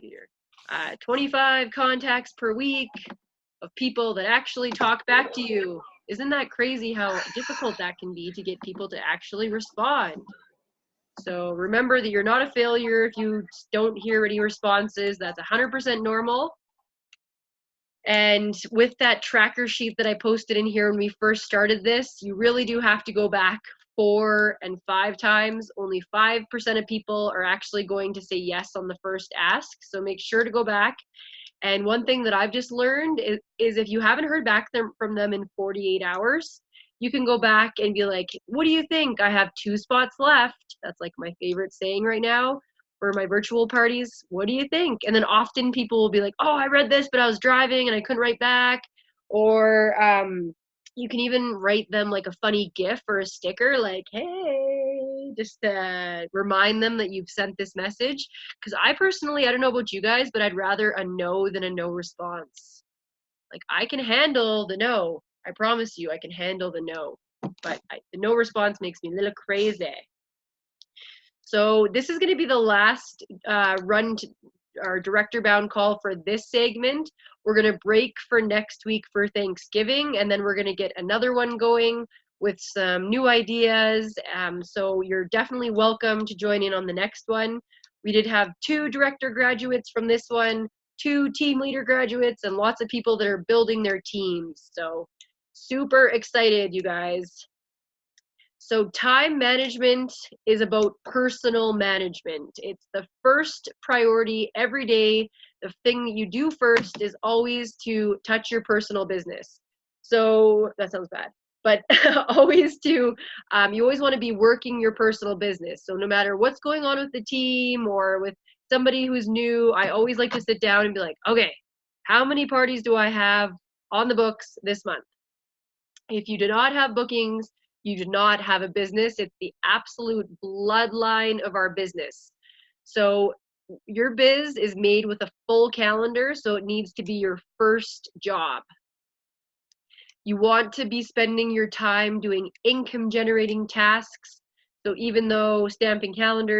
computer. 25 contacts per week of people that actually talk back to you. Isn't that crazy how difficult that can be to get people to actually respond? So remember that you're not a failure if you don't hear any responses. That's 100% normal. And with that tracker sheet that I posted in here when we first started this, you really do have to go back 4 and 5 times. Only 5% of people are actually going to say yes on the first ask. So make sure to go back. And one thing that I've just learned is if you haven't heard back from them in 48 hours, you can go back and be like, what do you think? I have 2 spots left. That's like my favorite saying right now for my virtual parties. What do you think? And then often people will be like, oh, I read this, but I was driving and I couldn't write back. Or you can even write them like a funny GIF or a sticker like, hey, just to remind them that you've sent this message. Because I personally, I don't know about you guys, but I'd rather a no than a no response. Like, I can handle the no. I promise you, I can handle the no. But the no response makes me a little crazy. So this is going to be the last run to our director bound call for this segment. We're going to break for next week for Thanksgiving, and then we're going to get another one going with some new ideas. So you're definitely welcome to join in on the next one. We did have 2 director graduates from this one, 2 team leader graduates, and lots of people that are building their teams. So super excited, you guys. So time management is about personal management. It's the first priority every day. The thing that you do first is always to touch your personal business. So that sounds bad, but always to, you always want to be working your personal business. So no matter what's going on with the team or with somebody who's new, I always like to sit down and be like, okay, how many parties do I have on the books this month? If you do not have bookings, you do not have a business. It's the absolute bloodline of our business. So your biz is made with a full calendar, so it needs to be your first job. You want to be spending your time doing income generating tasks. So even though stamping catalogs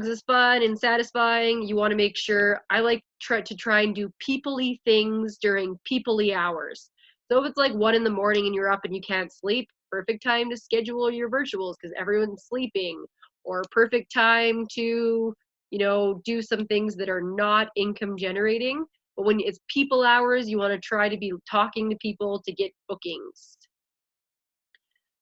is fun and satisfying, you want to make sure, I like to try and do people-y things during people-y hours. So if it's like 1 in the morning and you're up and you can't sleep, perfect time to schedule your virtuals because everyone's sleeping, or perfect time to, do some things that are not income generating. But when it's people hours, you want to try to be talking to people to get bookings.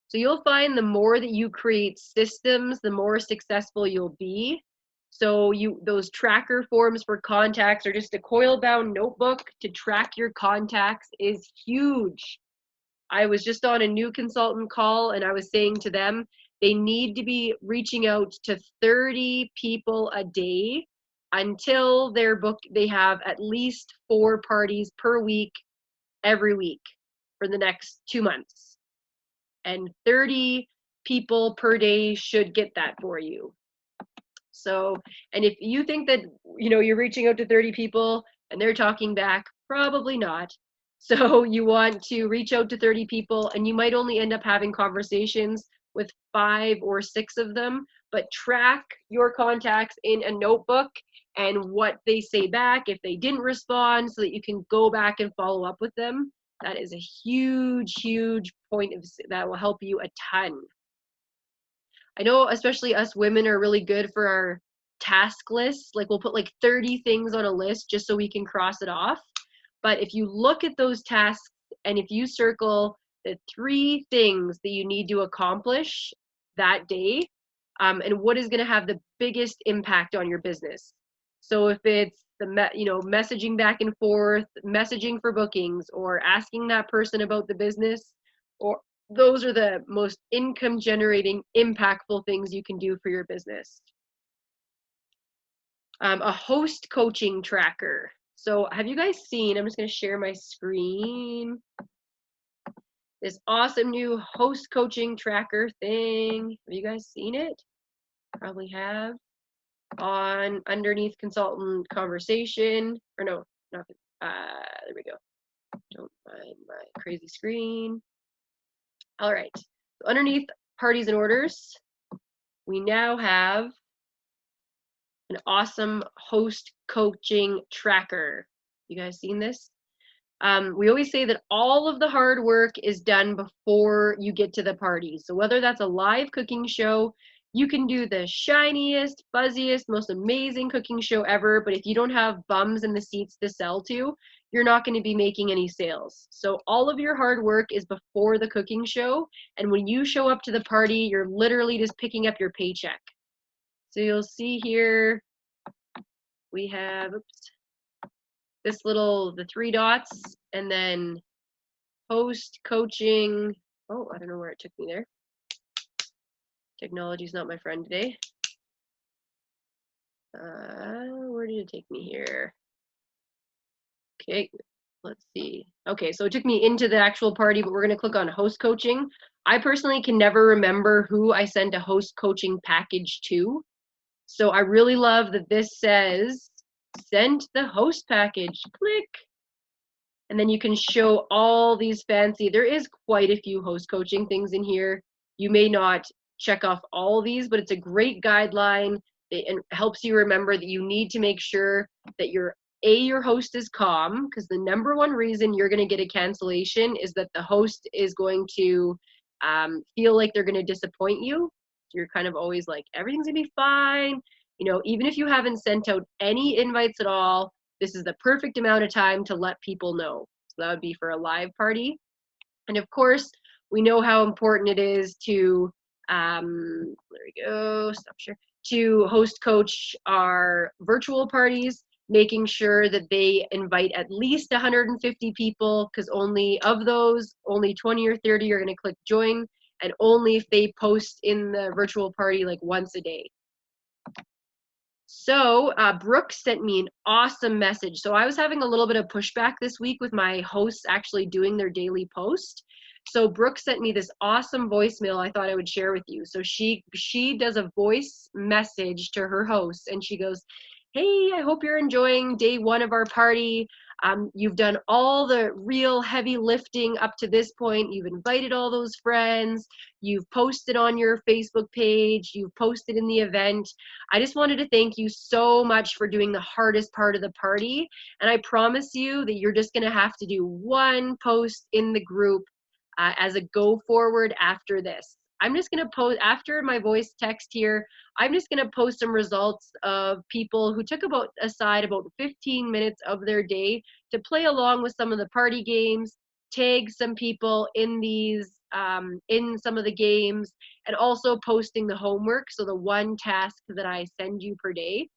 So you'll find the more that you create systems, the more successful you'll be. So those tracker forms for contacts or just a coil-bound notebook to track your contacts is huge. I was just on a new consultant call and I was saying to them, they need to be reaching out to 30 people a day until they have at least 4 parties per week, every week for the next 2 months. And 30 people per day should get that for you. So, and if you think that, you're reaching out to 30 people and they're talking back, probably not. So you want to reach out to 30 people and you might only end up having conversations with 5 or 6 of them, but track your contacts in a notebook and what they say back if they didn't respond so that you can go back and follow up with them. That is a huge, huge point that will help you a ton. I know especially us women are really good for our task lists. Like we'll put like 30 things on a list just so we can cross it off. But if you look at those tasks and if you circle the 3 things that you need to accomplish that day, and what is going to have the biggest impact on your business. So if it's messaging back and forth, messaging for bookings, or asking that person about the business, or those are the most income generating, impactful things you can do for your business. A host coaching tracker. So have you guys seen, I'm just going to share my screen, this awesome new host coaching tracker thing. Have you guys seen it? Probably have. On underneath consultant conversation, or no, not, there we go. Don't mind my crazy screen. All right, so underneath parties and orders, we now have an awesome host coaching tracker. You guys seen this? We always say that all of the hard work is done before you get to the party. So whether that's a live cooking show, you can do the shiniest, fuzziest, most amazing cooking show ever, but if you don't have bums in the seats to sell to, you're not going to be making any sales. So all of your hard work is before the cooking show, and when you show up to the party, you're literally just picking up your paycheck. So you'll see here we have, oops, this little, the 3 dots, and then host, coaching. Oh, I don't know where it took me there. Technology's not my friend today. Where did it take me here? Okay, let's see. Okay, so it took me into the actual party, but we're going to click on host coaching. I personally can never remember who I sent a host coaching package to. So I really love that this says send the host package. Click. And then you can show all these fancy, there is quite a few host coaching things in here. You may not check off all these, but it's a great guideline. It helps you remember that you need to make sure that your host is calm, because the number one reason you're going to get a cancellation is that the host is going to feel like they're going to disappoint you. You're kind of always like, everything's going to be fine. You know, even if you haven't sent out any invites at all, this is the perfect amount of time to let people know. So that would be for a live party. And of course, we know how important it is to, there we go, stop share, to host coach our virtual parties, making sure that they invite at least 150 people, because only of those, only 20 or 30 are going to click join, and only if they post in the virtual party like once a day. So Brooke sent me an awesome message. So I was having a little bit of pushback this week with my hosts actually doing their daily post. So Brooke sent me this awesome voicemail I thought I would share with you. So she does a voice message to her hosts, and she goes, "Hey, I hope you're enjoying day 1 of our party. You've done all the real heavy lifting up to this point. You've invited all those friends. You've posted on your Facebook page. You've posted in the event. I just wanted to thank you so much for doing the hardest part of the party. And I promise you that you're just going to have to do one post in the group as a go forward after this. I'm just going to post after my voice text here. I'm just going to post some results of people who took aside about 15 minutes of their day to play along with some of the party games, tag some people in these in some of the games, and also posting the homework, so the one task that I send you per day.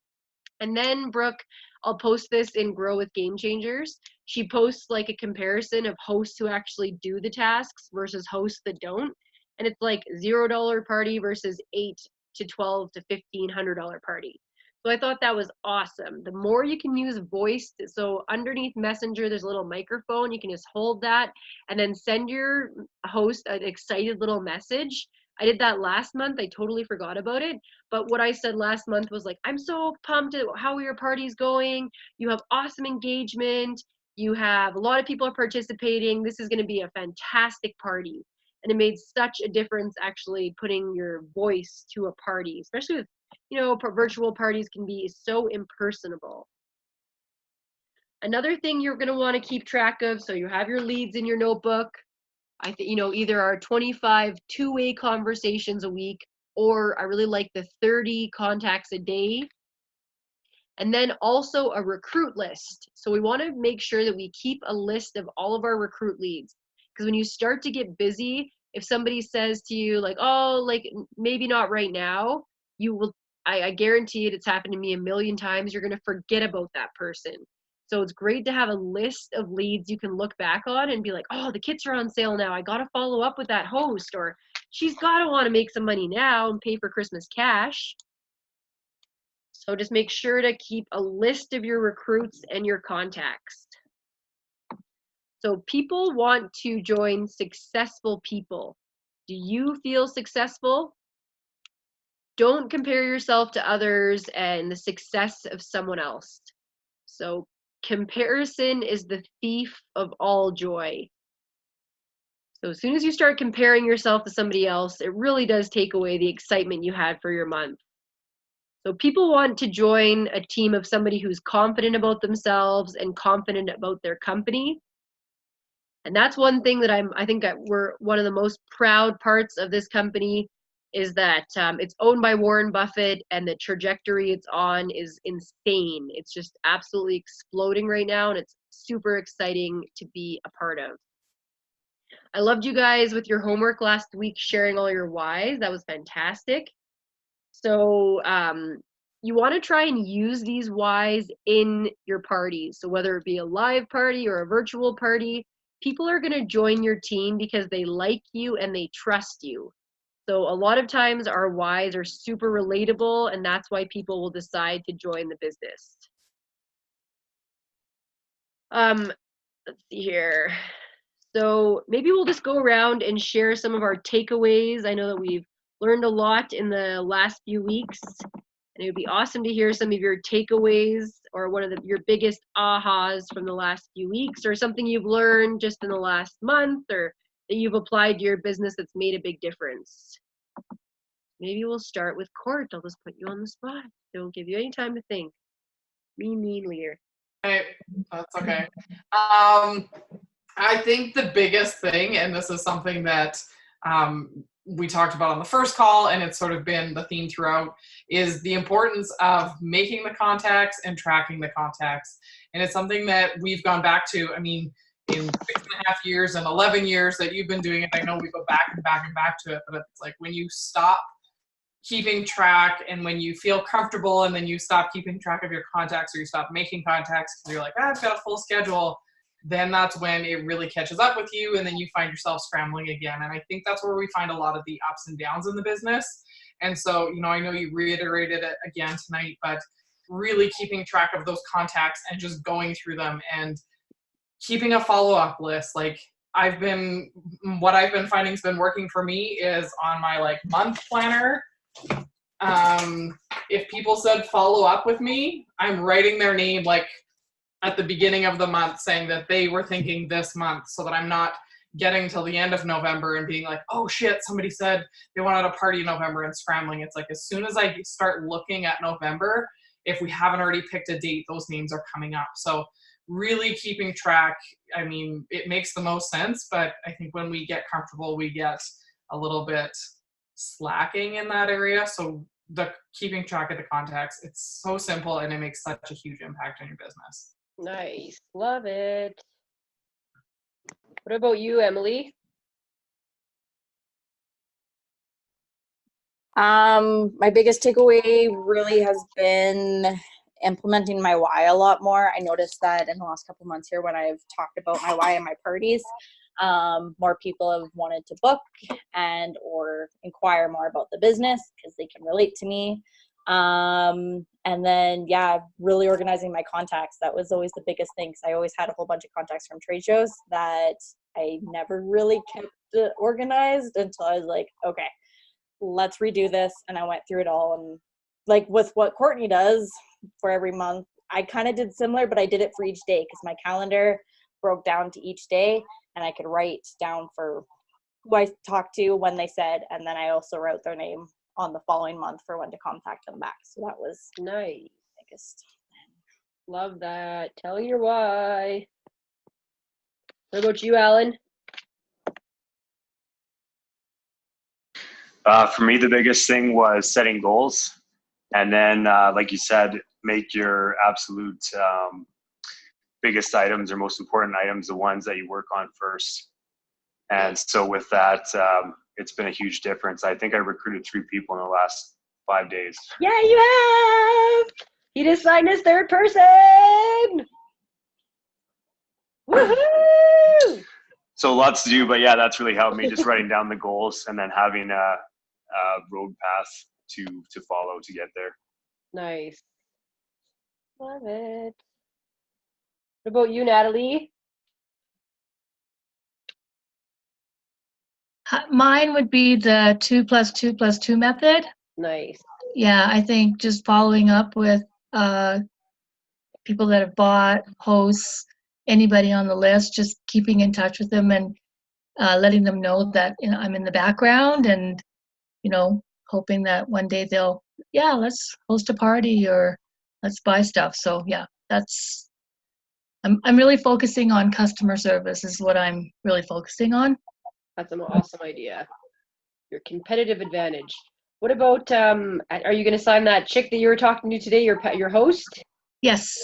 And then Brooke, I'll post this in Grow with Game Changers. She posts like a comparison of hosts who actually do the tasks versus hosts that don't. And it's like $0 party versus 8 to 12 to $1,500 party. So I thought that was awesome. The more you can use voice, so underneath Messenger, there's a little microphone. You can just hold that and then send your host an excited little message. I did that last month. I totally forgot about it. But what I said last month was like, I'm so pumped at how your party's going. You have awesome engagement. You have a lot of people are participating. This is going to be a fantastic party. And it made such a difference actually putting your voice to a party, especially with, you know, virtual parties can be so impersonable. Another thing you're going to want to keep track of, so you have your leads in your notebook. I think, you know, either our 25 two-way conversations a week, or I really like the 30 contacts a day. And then also a recruit list. So we want to make sure that we keep a list of all of our recruit leads. Because when you start to get busy, if somebody says to you like, oh, like maybe not right now, you will, I guarantee it, it's happened to me a million times, you're going to forget about that person. So it's great to have a list of leads you can look back on and be like, oh, the kits are on sale now. I got to follow up with that host, or she's got to want to make some money now and pay for Christmas cash. So just make sure to keep a list of your recruits and your contacts. So people want to join successful people. Do you feel successful? Don't compare yourself to others and the success of someone else. So comparison is the thief of all joy. So as soon as you start comparing yourself to somebody else, it really does take away the excitement you had for your month. So people want to join a team of somebody who's confident about themselves and confident about their company. And that's one thing that I think that we're one of the most proud parts of this company is that it's owned by Warren Buffett, and the trajectory it's on is insane. It's just absolutely exploding right now, and it's super exciting to be a part of. I loved you guys with your homework last week, sharing all your whys. That was fantastic. So you want to try and use these whys in your parties. So whether it be a live party or a virtual party, people are going to join your team because they like you and they trust you. So a lot of times our whys are super relatable, and that's why people will decide to join the business. Let's see here. So maybe we'll just go around and share some of our takeaways. I know that we've learned a lot in the last few weeks, and it would be awesome to hear some of your takeaways or one of your biggest ahas from the last few weeks, or something you've learned just in the last month or that you've applied to your business that's made a big difference. Maybe we'll start with Court. I'll just put you on the spot. Don't give you any time to think. Mean leader. Hey, that's okay. I think the biggest thing, and this is something that we talked about on the first call, and it's sort of been the theme throughout, is the importance of making the contacts and tracking the contacts. And it's something that we've gone back to. I mean, in 6.5 years and 11 years that you've been doing it, I know we go back and back and back to it, but it's like when you stop keeping track and when you feel comfortable and then you stop keeping track of your contacts, or you stop making contacts because you're like, I've got a full schedule, then that's when it really catches up with you, and then you find yourself scrambling again. And I think that's where we find a lot of the ups and downs in the business. And so, I know you reiterated it again tonight, but really keeping track of those contacts and just going through them and keeping a follow-up list. Like what I've been finding has been working for me is on my month planner. If people said follow up with me, I'm writing their name at the beginning of the month, saying that they were thinking this month, so that I'm not getting till the end of November and being like, oh shit, somebody said they wanted a party in November, and scrambling. It's like, as soon as I start looking at November, if we haven't already picked a date, those names are coming up. So really keeping track, I mean, it makes the most sense, but I think when we get comfortable, we get a little bit slacking in that area. So the keeping track of the contacts, it's so simple and it makes such a huge impact on your business. Nice. Love it. What about you, Emily? My biggest takeaway really has been implementing my why a lot more. I noticed that in the last couple months here, when I've talked about my why in my parties, more people have wanted to book and or inquire more about the business because they can relate to me. And then, really organizing my contacts. That was always the biggest thing, because I always had a whole bunch of contacts from trade shows that I never really kept organized until I was like, okay, let's redo this. And I went through it all. And like with what Courtney does for every month, I kind of did similar, but I did it for each day, because my calendar broke down to each day, and I could write down for who I talked to, when they said, and then I also wrote their name on the following month for when to contact them back. So that was nice. Biggest. Love that. Tell your why. What about you, Alan? For me, the biggest thing was setting goals. And then, like you said, make your absolute biggest items or most important items the ones that you work on first. And so with that, it's been a huge difference. I think I recruited 3 people in the last 5 days. Yeah, you have! He just signed his 3rd person! Woohoo! So lots to do, but yeah, that's really helped me, just writing down the goals and then having a road path to follow to get there. Nice. Love it. What about you, Natalie? Mine would be the 2+2+2 method. Nice. Yeah, I think just following up with people that have bought, hosts, anybody on the list, just keeping in touch with them and letting them know that I'm in the background, and hoping that one day they'll yeah, let's host a party or let's buy stuff. So yeah, I'm really focusing on customer service is what I'm really focusing on. That's an awesome idea. Your competitive advantage. What about, are you going to sign that chick that you were talking to today, your host? Yes,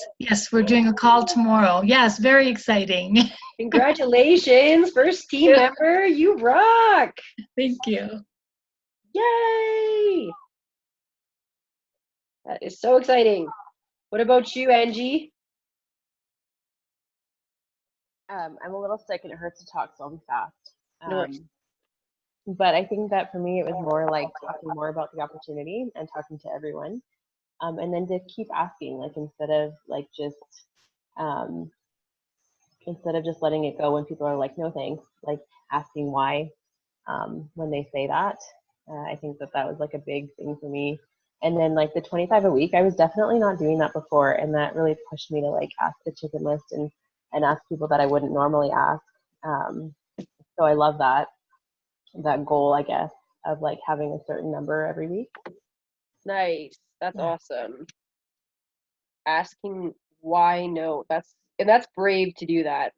we're doing a call tomorrow. Yes, very exciting. Congratulations, first team member. You rock. Thank you. Yay. That is so exciting. What about you, Angie? I'm a little sick and it hurts to talk, so I'll be fast. No worries. But I think that for me, it was more like talking more about the opportunity and talking to everyone. And then to keep asking, like instead of just letting it go when people are like, no thanks, like asking why when they say that. I think that was like a big thing for me. And then like the 25 a week, I was definitely not doing that before. And that really pushed me to like ask the chicken list and ask people that I wouldn't normally ask. So I love that goal, I guess, of like having a certain number every week. Nice. That's awesome. Asking why no. That's brave to do that.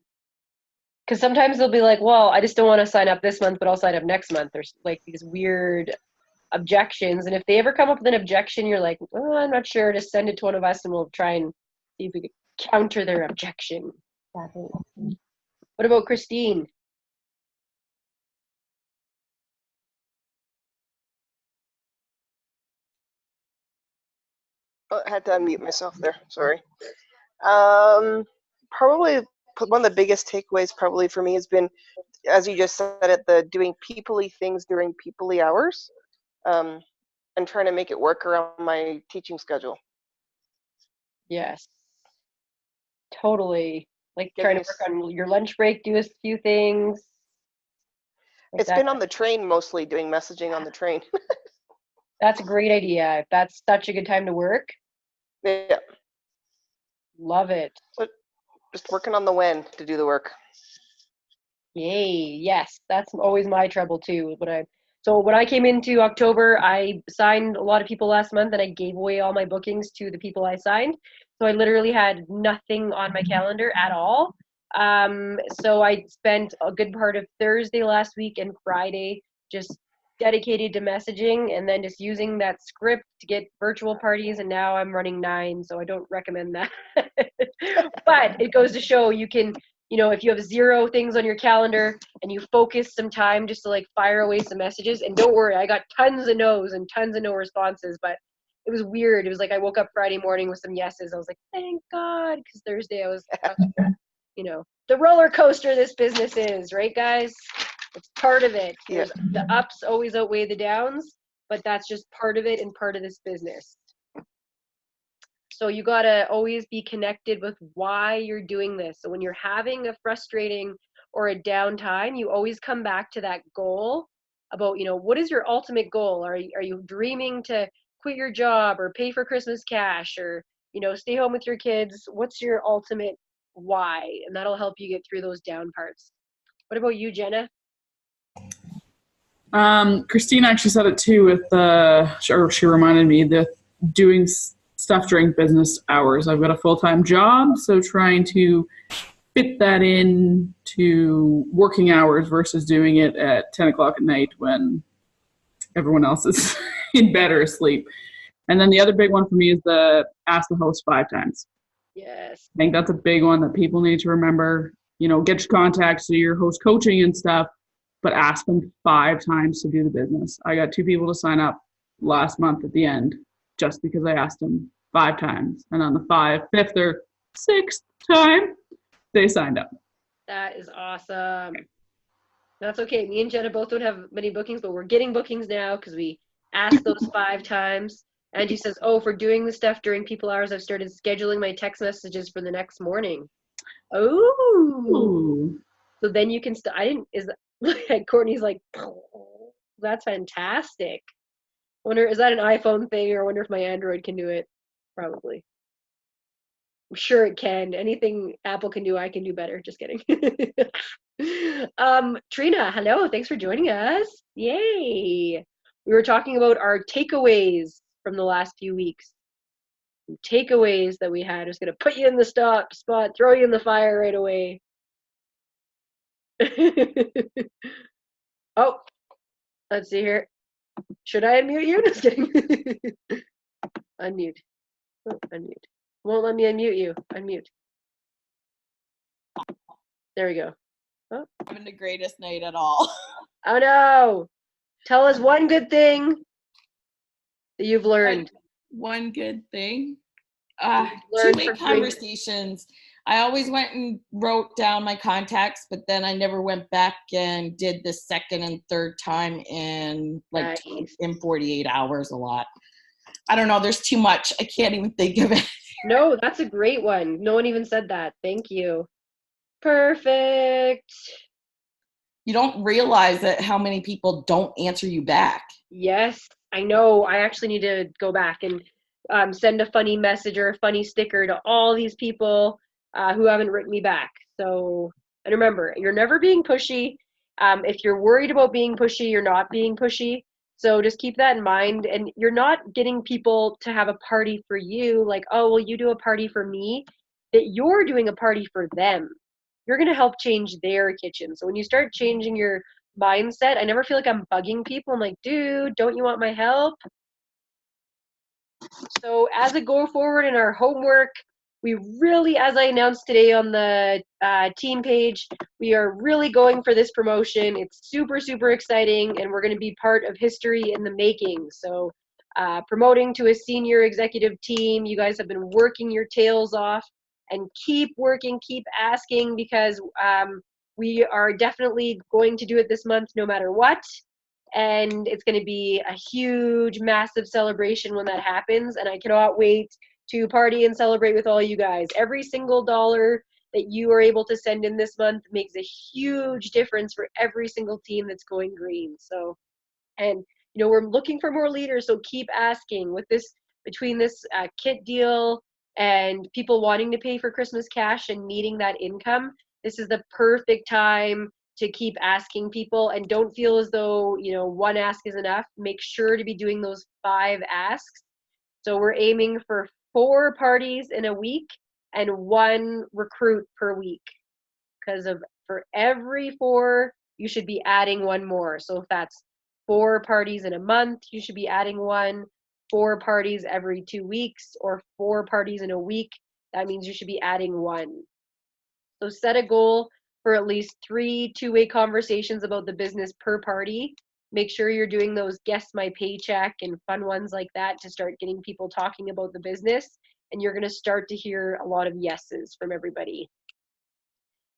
Because sometimes they'll be like, well, I just don't want to sign up this month, but I'll sign up next month. There's like these weird objections. And if they ever come up with an objection, you're like, oh, I'm not sure. Just send it to one of us and we'll try and see if we can counter their objection. Exactly. What about Christine? Oh, I had to unmute myself there. Sorry. Probably one of the biggest takeaways probably for me has been, as you just said it, the doing people-y things during people-y hours, and trying to make it work around my teaching schedule. Yes. Totally. Like Getting trying to work on your lunch break, do a few things. Like it's been on the train mostly, doing messaging on the train. That's a great idea. That's such a good time to work. Yeah. Love it. But just working on the when to do the work. Yay. Yes. That's always my trouble too. So when I came into October, I signed a lot of people last month and I gave away all my bookings to the people I signed. So I literally had nothing on my calendar at all. So I spent a good part of Thursday last week and Friday just dedicated to messaging and then just using that script to get virtual parties. And now I'm running 9, so I don't recommend that. But it goes to show you can, if you have 0 things on your calendar and you focus some time just to like fire away some messages, and don't worry, I got tons of no's and tons of no responses, but it was weird. It was like I woke up Friday morning with some yeses. I was like, thank God, because Thursday I was, the roller coaster this business is, right, guys? It's part of it. Yeah. The ups always outweigh the downs, but that's just part of it and part of this business. So you got to always be connected with why you're doing this. So when you're having a frustrating or a downtime, you always come back to that goal about, what is your ultimate goal? Are you dreaming to quit your job or pay for Christmas cash or, stay home with your kids? What's your ultimate why? And that'll help you get through those down parts. What about you, Jenna? Christine actually said it too or she reminded me that doing stuff during business hours. I've got a full-time job, so trying to fit that in to working hours versus doing it at 10 o'clock at night when everyone else is in bed or asleep. And then the other big one for me is the ask the host 5 times. Yes. I think that's a big one that people need to remember. Get your contacts to your host coaching and stuff, but ask them 5 times to do the business. I got 2 people to sign up last month at the end just because I asked them 5 times. And on the 5th or 6th time, they signed up. That is awesome. That's okay. Me and Jenna both don't have many bookings, but we're getting bookings now because we asked those 5 times. Angie says, for doing the stuff during people hours, I've started scheduling my text messages for the next morning. Ooh. So then you can Courtney's like, that's fantastic. Is that an iPhone thing, or I wonder if my Android can do it? Probably. I'm sure it can. Anything Apple can do, I can do better. Just kidding. Trina, hello. Thanks for joining us. Yay. We were talking about our takeaways from the last few weeks. Some takeaways that we had. Just gonna put you in the spot, throw you in the fire right away. Oh, let's see here. Should I unmute you? Just kidding. Unmute. Oh, unmute. Won't let me unmute you. Unmute. There we go. Oh. Having the greatest night at all. Oh no! Tell us one good thing that you've learned. One good thing. Learn Two-way from conversations. I always went and wrote down my contacts, but then I never went back and did the second and third time in like Nice. in 48 hours a lot. I don't know. There's too much. I can't even think of it. No, that's a great one. No one even said that. Thank you. Perfect. You don't realize that how many people don't answer you back. Yes, I know. I actually need to go back and send a funny message or a funny sticker to all these people who haven't written me back. So, and remember, you're never being pushy. If you're worried about being pushy, you're not being pushy. So just keep that in mind. And you're not getting people to have a party for you, like, oh, well, you do a party for me, that you're doing a party for them. You're going to help change their kitchen. So when you start changing your mindset, I never feel like I'm bugging people. I'm like, dude, don't you want my help? So as we go forward in our homework, we really, as I announced today on the team page, we are really going for this promotion. It's super, super exciting, and we're going to be part of history in the making. So promoting to a senior executive team, you guys have been working your tails off, and keep working, keep asking, because we are definitely going to do it this month no matter what. And it's going to be a huge, massive celebration when that happens. And I cannot wait to party and celebrate with all you guys. Every single dollar that you are able to send in this month makes a huge difference for every single team that's going green. So, and you know, we're looking for more leaders, so keep asking. With this, between this kit deal and people wanting to pay for Christmas cash and needing that income, this is the perfect time to keep asking people. And don't feel as though, you know, one ask is enough. Make sure to be doing those 5 asks. So we're aiming for 4 parties in a week and 1 recruit per week, because of for every 4 you should be adding 1 more. So if that's 4 parties in a month, you should be adding 1. 4 parties every 2 weeks, or 4 parties in a week, that means you should be adding 1. So set a goal for at least 3 two-way conversations about the business per party. Make sure you're doing those guess my paycheck and fun ones like that to start getting people talking about the business. And you're going to start to hear a lot of yeses from everybody.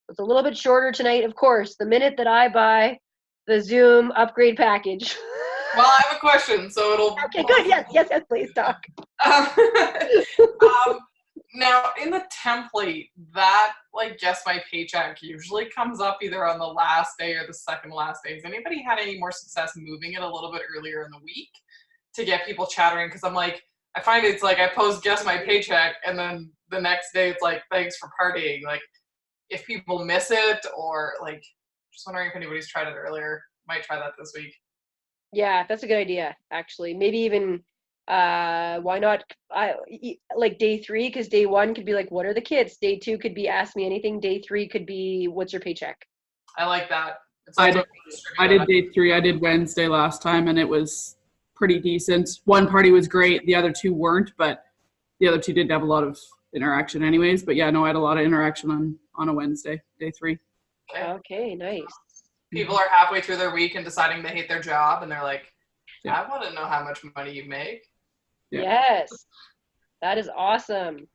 It's a little bit shorter tonight, of course, the minute that I buy the Zoom upgrade package. Well, I have a question, so it'll. Okay, good. Yes, please talk. Now, in the template, that, like, guess my paycheck usually comes up either on the last day or the second last day. Has anybody had any more success moving it a little bit earlier in the week to get people chattering? Because I'm like, I find it's like I post guess my paycheck, and then the next day it's like, thanks for partying. Like, if people miss it, or like, just wondering if anybody's tried it earlier. Might try that this week. Yeah, that's a good idea, actually. Maybe even why not like day 3, because day 1 could be like, what are the kids? Day 2 could be ask me anything. Day 3 could be, what's your paycheck? I like that. It's I like did day 3. I did Wednesday last time, and it was pretty decent. One party was great. The other 2 weren't, but the other 2 did have a lot of interaction anyways. But yeah, no, I had a lot of interaction on a Wednesday, day 3. Okay, nice. People are halfway through their week and deciding they hate their job, and they're like, Yeah. I want to know how much money you make. Yeah. Yes, that is awesome.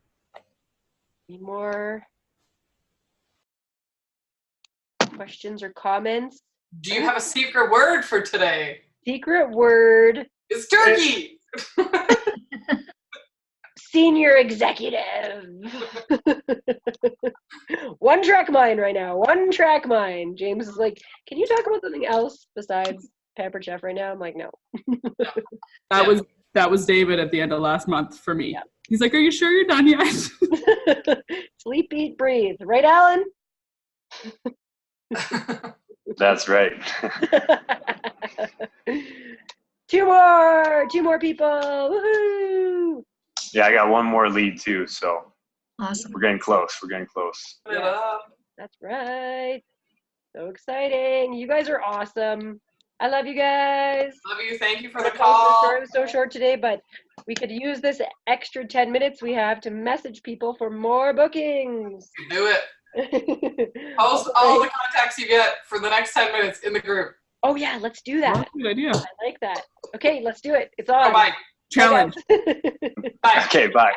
Any more questions or comments? Do you have a secret word for today? Secret word, It's turkey! senior executive. One track mind right now. One track mind. James is like, can you talk about something else besides Pampered Chef right now? I'm like, no. That was David at the end of last month for me. Yeah. He's like, are you sure you're done yet? Sleep, eat, breathe. Right, Alan? That's right. Two more people. Woohoo! Yeah, I got one more lead too, so Awesome. we're getting close. We're getting close. Yeah. That's right. So exciting. You guys are awesome. I love you guys. Love you. Thank you for The the call. story was so short today, but we could use this extra 10 minutes we have to message people for more bookings. Do it. Post all the contacts you get for the next 10 minutes in the group. Oh yeah, let's do that. Good idea. I like that. Okay, let's do it. It's on. Bye. Challenge. Bye. Okay, bye.